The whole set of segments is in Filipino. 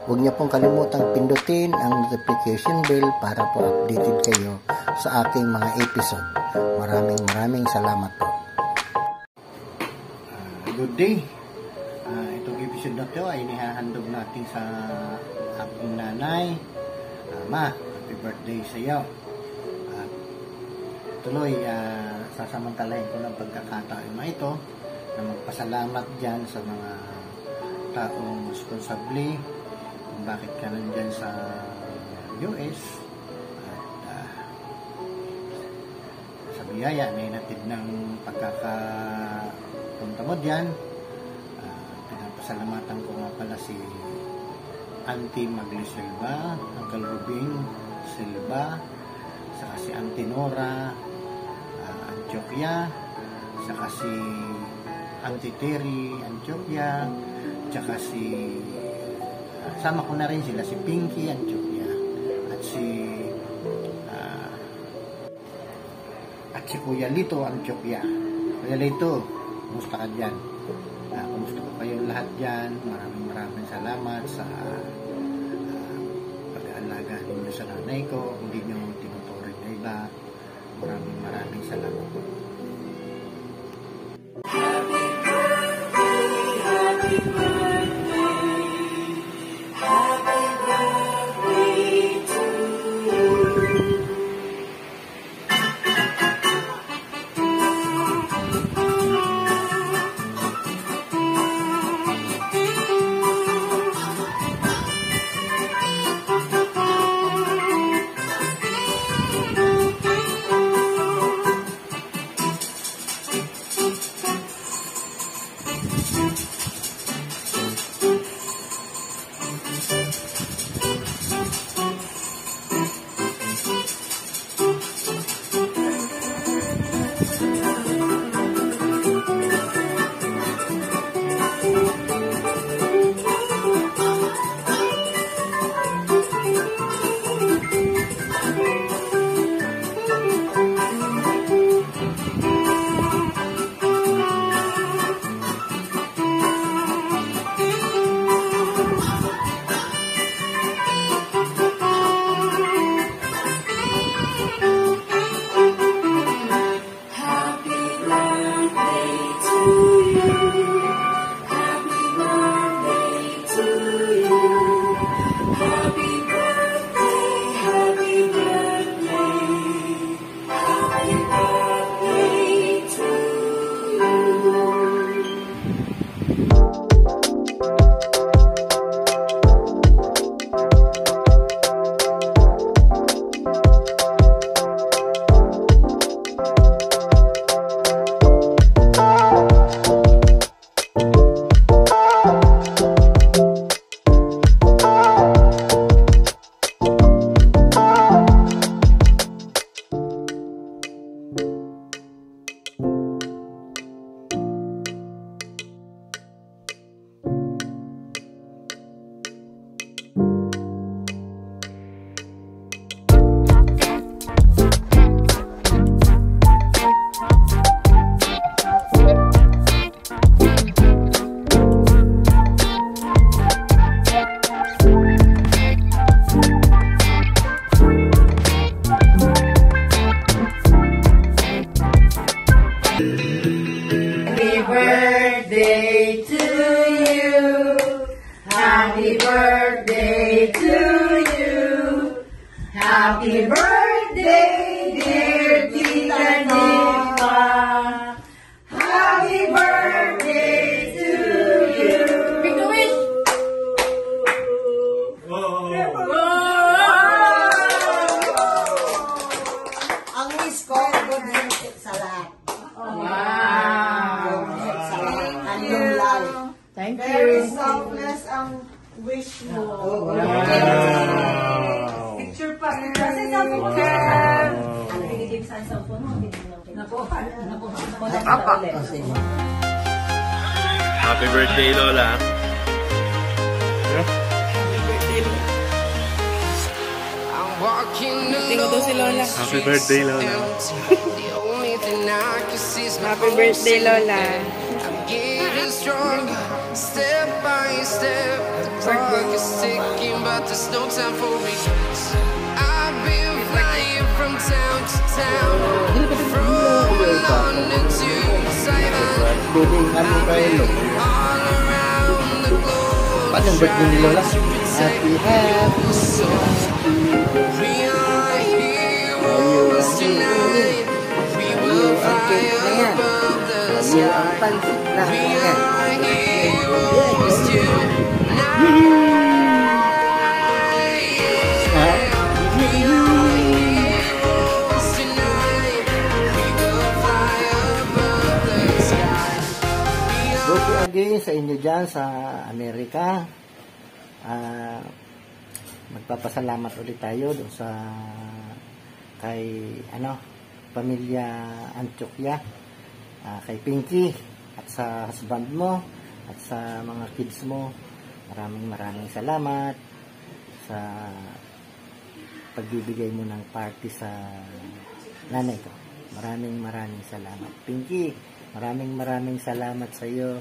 Huwag niyo pong kalimutang pindutin ang notification bell para po updated kayo sa aking mga episode. Maraming salamat po. Good day. Itong episode na ito ay nihahandog natin sa aking nanay. Ma, happy birthday sa iyo. At tuloy, sasamantalahin ko ng pagkakataon na ito na magpasalamat dyan sa mga taong responsable kung bakit ka nandyan sa US at sa biyaya na inatid ng pagkakapunta mo dyan. Pinapasalamatan ko nga pala si Auntie Magli Silva, Uncle Rubing Silva, saka si Auntie Nora Antioquia, saka si Auntie Terry Antioquia, saka si sama ko na rin sila si Pinky Antioquia at si Kuya Lito Antioquia. Kuya Lito, kumusta ka dyan? Kumusta ko kayong lahat dyan? Maraming salamat sa pag-aalaga ninyo sa nanay ko. Hindi nyo tinuturing na iba. Maraming salamat po. Happy birthday, happy birthday, happy birthday to you. Happy birthday to you. Happy birthday, dear Tita Neva. Happy birthday to you. Make a wish. Ang wish ko, good health sa lahat. Wow. Good health sa lahat. And long life. Thank you. Very selfless ang wish mo. Wow. Picture pa. Kasi sabi ko ano hinilig sa cellphone mo? Nakuha. Happy birthday, Lola. Tingnan daw si Lola. Happy birthday, Lola. Happy birthday, Lola. Step by step, the clock is ticking. but there's no time for regrets. I've been flying from town to town, from London to Taiwan, Biling ano kayo, lo. all around the globe. Paano yung birthday ni Lola? Happy, happy. We are heroes tonight. We will fly above the sky. We are heroes tonight. We are heroes tonight. We will fly above the sky. Birthday again sa inyo dyan sa Amerika. Magpapasalamat ulit tayo doon sa kay pamilya Antioquia, kay Pinky at sa husband mo at sa mga kids mo. Maraming salamat sa pagbibigay mo ng party sa nanay ko. Maraming salamat, Pinky. Maraming salamat sa iyo.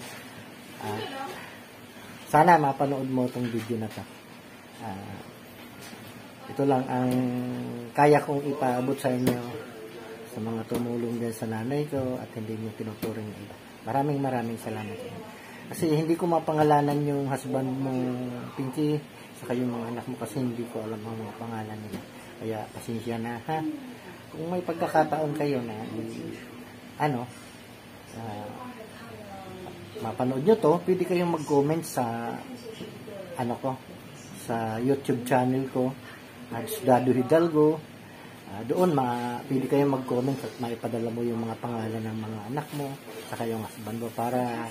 Sana mapanood mo itong video na to. Ito lang ang kaya kong ipaabot sa inyo, sa mga tumulong din sa nanay ko at hindi nyo tinuturing na iba. Maraming salamat sa inyo. Kasi hindi ko mapangalanan yung husband mong Pinky, saka yung mga anak mo kasi hindi ko alam ang mga pangalan nila. Kaya pasensya na, ha? Kung may pagkakataon kayo na mapanood nyo to, pwede kayong mag-comment sa sa YouTube channel ko, Dado Hidalgo. Doon pwede kayong mag-comment at maipadala mo yung mga pangalan ng mga anak mo saka yung husband mo, para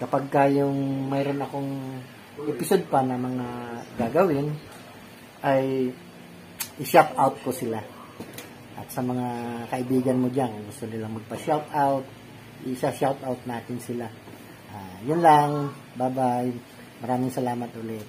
kapag kayong mayroon akong episode pa na mga gagawin ay i-shout out ko sila. At sa mga kaibigan mo dyan, gusto nilang magpa-shout out, isa-shout out natin sila. Yun lang. Bye-bye. Maraming salamat ulit.